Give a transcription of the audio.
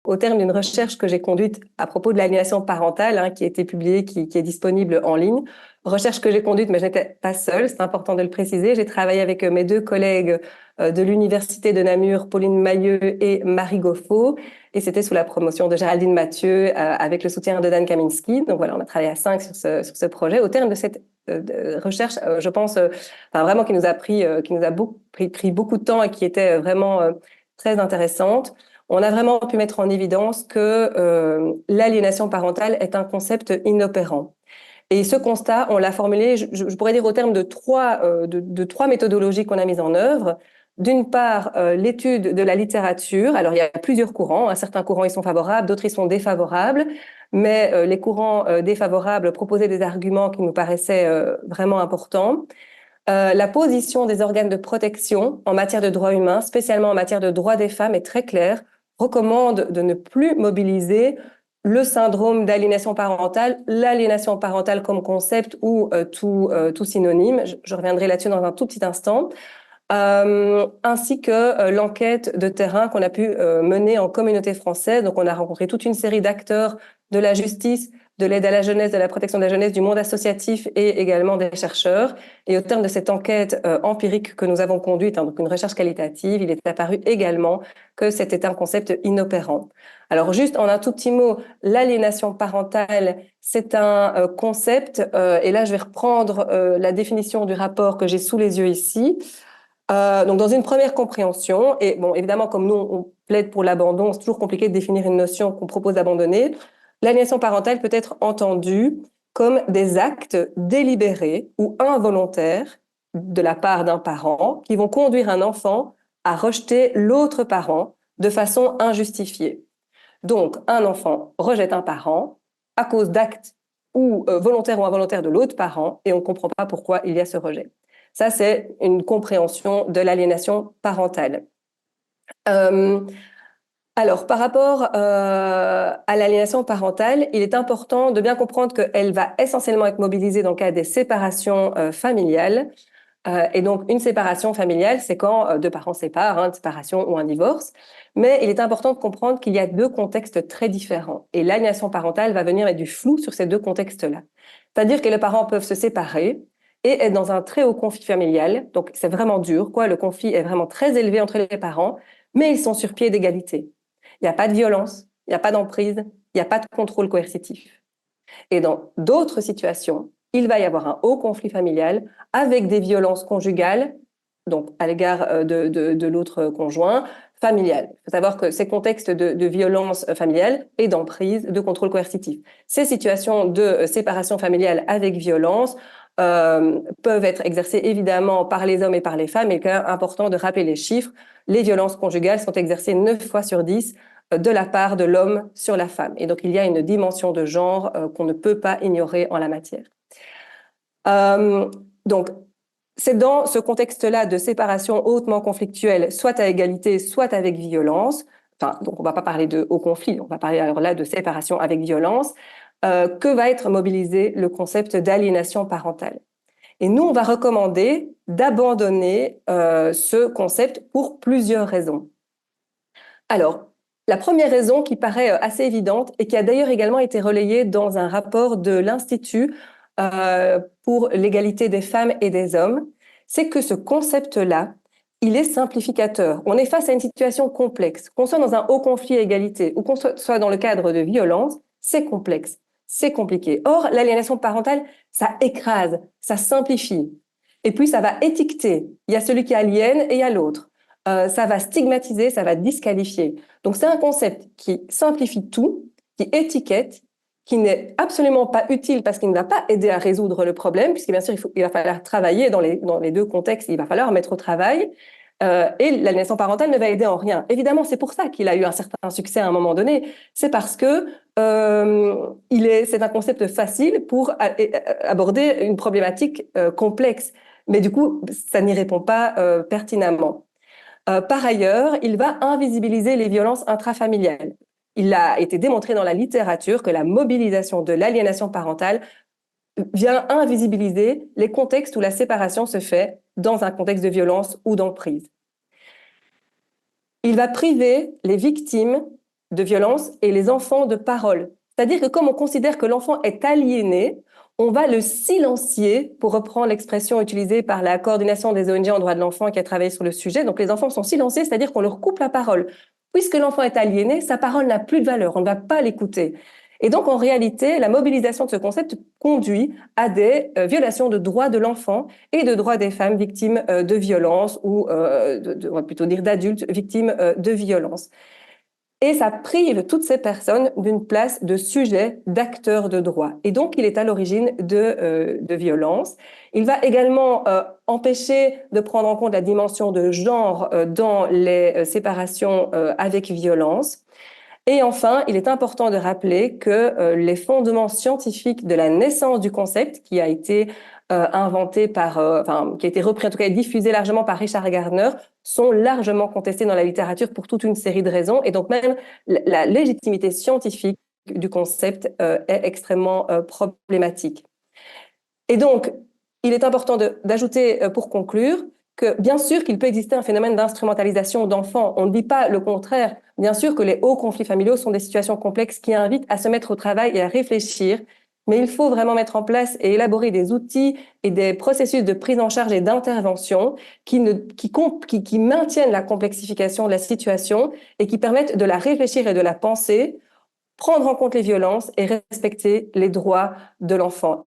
au terme d'une recherche que j'ai conduite à propos de l'aliénation parentale, qui a été publiée, qui est disponible en ligne. Recherche que j'ai conduite, mais je n'étais pas seule, c'est important de le préciser. J'ai travaillé avec mes deux collègues de l'Université de Namur, Pauline Mailleux et Marie Goffaux, et c'était sous la promotion de Géraldine Mathieu, avec le soutien de Dan Kaminski. Donc voilà, on a travaillé à 5 sur ce projet. Au terme de cette recherche, je pense, vraiment qui nous a pris beaucoup de temps et qui était vraiment très intéressante. On a vraiment pu mettre en évidence que l'aliénation parentale est un concept inopérant. Et ce constat, on l'a formulé, je pourrais dire au terme de trois méthodologies qu'on a mises en œuvre. D'une part, l'étude de la littérature. Alors, il y a plusieurs courants. Certains courants, ils sont favorables, d'autres, ils sont défavorables. Mais les courants défavorables proposaient des arguments qui nous paraissaient vraiment importants. La position des organes de protection en matière de droits humains, spécialement en matière de droits des femmes, est très claire, recommande de ne plus mobiliser le syndrome d'aliénation parentale, l'aliénation parentale comme concept ou tout synonyme. Je reviendrai là-dessus dans un tout petit instant. Ainsi que l'enquête de terrain qu'on a pu mener en communauté française. Donc, on a rencontré toute une série d'acteurs de la justice, de l'aide à la jeunesse, de la protection de la jeunesse, du monde associatif et également des chercheurs. Et au terme de cette enquête empirique que nous avons conduite, donc une recherche qualitative, il est apparu également que c'était un concept inopérant. Alors, juste en un tout petit mot, l'aliénation parentale, c'est un concept, et là, je vais reprendre la définition du rapport que j'ai sous les yeux ici. Donc, dans une première compréhension, et bon, évidemment, comme nous, on plaide pour l'abandon, c'est toujours compliqué de définir une notion qu'on propose d'abandonner. L'aliénation parentale peut être entendue comme des actes délibérés ou involontaires de la part d'un parent qui vont conduire un enfant à rejeter l'autre parent de façon injustifiée. Donc, un enfant rejette un parent à cause d'actes ou volontaires ou involontaires de l'autre parent et on ne comprend pas pourquoi il y a ce rejet. Ça, c'est une compréhension de l'aliénation parentale. Alors, par rapport à l'aliénation parentale, il est important de bien comprendre qu'elle va essentiellement être mobilisée dans le cas des séparations familiales. Et donc, une séparation familiale, c'est quand deux parents séparent, une séparation ou un divorce. Mais il est important de comprendre qu'il y a deux contextes très différents. Et l'aliénation parentale va venir mettre du flou sur ces deux contextes-là. C'est-à-dire que les parents peuvent se séparer et être dans un très haut conflit familial. Donc, c'est vraiment dur, quoi. Le conflit est vraiment très élevé entre les parents, mais ils sont sur pied d'égalité. Il n'y a pas de violence, il n'y a pas d'emprise, il n'y a pas de contrôle coercitif. Et dans d'autres situations, il va y avoir un haut conflit familial avec des violences conjugales, donc à l'égard de l'autre conjoint, familial. Il faut savoir que ces contextes de violence familiale et d'emprise, de contrôle coercitif. Ces situations de séparation familiale avec violence peuvent être exercées évidemment par les hommes et par les femmes, et il est important de rappeler les chiffres. Les violences conjugales sont exercées 9 fois sur 10 de la part de l'homme sur la femme. Et donc, il y a une dimension de genre qu'on ne peut pas ignorer en la matière. Donc, c'est dans ce contexte-là de séparation hautement conflictuelle, soit à égalité, soit avec violence. Enfin, donc on ne va pas parler de haut conflit, on va parler alors là de séparation avec violence, que va être mobilisé le concept d'aliénation parentale. Et nous, on va recommander d'abandonner ce concept pour plusieurs raisons. Alors, la première raison qui paraît assez évidente et qui a d'ailleurs également été relayée dans un rapport de l'Institut pour l'égalité des femmes et des hommes, c'est que ce concept-là, il est simplificateur. On est face à une situation complexe. Qu'on soit dans un haut conflit à égalité ou qu'on soit dans le cadre de violence, c'est complexe, c'est compliqué. Or, l'aliénation parentale, ça écrase, ça simplifie. Et puis, ça va étiqueter. Il y a celui qui aliène et il y a l'autre. Ça va stigmatiser, ça va disqualifier. Donc, c'est un concept qui simplifie tout, qui étiquette, qui n'est absolument pas utile parce qu'il ne va pas aider à résoudre le problème, puisque bien sûr, il va falloir travailler dans les deux contextes, il va falloir mettre au travail, et l'aliénation parentale ne va aider en rien. Évidemment, c'est pour ça qu'il a eu un certain succès à un moment donné, c'est parce que c'est un concept facile pour aborder une problématique complexe, mais du coup, ça n'y répond pas pertinemment. Par ailleurs, il va invisibiliser les violences intrafamiliales. Il a été démontré dans la littérature que la mobilisation de l'aliénation parentale vient invisibiliser les contextes où la séparation se fait dans un contexte de violence ou d'emprise. Il va priver les victimes de violence et les enfants de parole. C'est-à-dire que comme on considère que l'enfant est aliéné, on va le silencier, pour reprendre l'expression utilisée par la coordination des ONG en droit de l'enfant qui a travaillé sur le sujet. Donc les enfants sont silenciés, c'est-à-dire qu'on leur coupe la parole. Puisque l'enfant est aliéné, sa parole n'a plus de valeur, on ne va pas l'écouter. Et donc, en réalité, la mobilisation de ce concept conduit à des violations de droits de l'enfant et de droits des femmes victimes de violences ou, on va plutôt dire d'adultes victimes de violences. Et ça prive toutes ces personnes d'une place de sujet, d'acteurs de droit. Et donc, il est à l'origine de violences. Il va également empêcher de prendre en compte la dimension de genre dans les séparations avec violence. Et enfin, il est important de rappeler que les fondements scientifiques de la naissance du concept, qui a été inventé qui a été repris, en tout cas diffusé largement par Richard Gardner, sont largement contestés dans la littérature pour toute une série de raisons. Et donc même la légitimité scientifique du concept est extrêmement problématique. Et donc, il est important d'ajouter, pour conclure, que bien sûr qu'il peut exister un phénomène d'instrumentalisation d'enfants. On ne dit pas le contraire. Bien sûr que les hauts conflits familiaux sont des situations complexes qui invitent à se mettre au travail et à réfléchir, mais il faut vraiment mettre en place et élaborer des outils et des processus de prise en charge et d'intervention qui maintiennent la complexification de la situation et qui permettent de la réfléchir et de la penser, prendre en compte les violences et respecter les droits de l'enfant.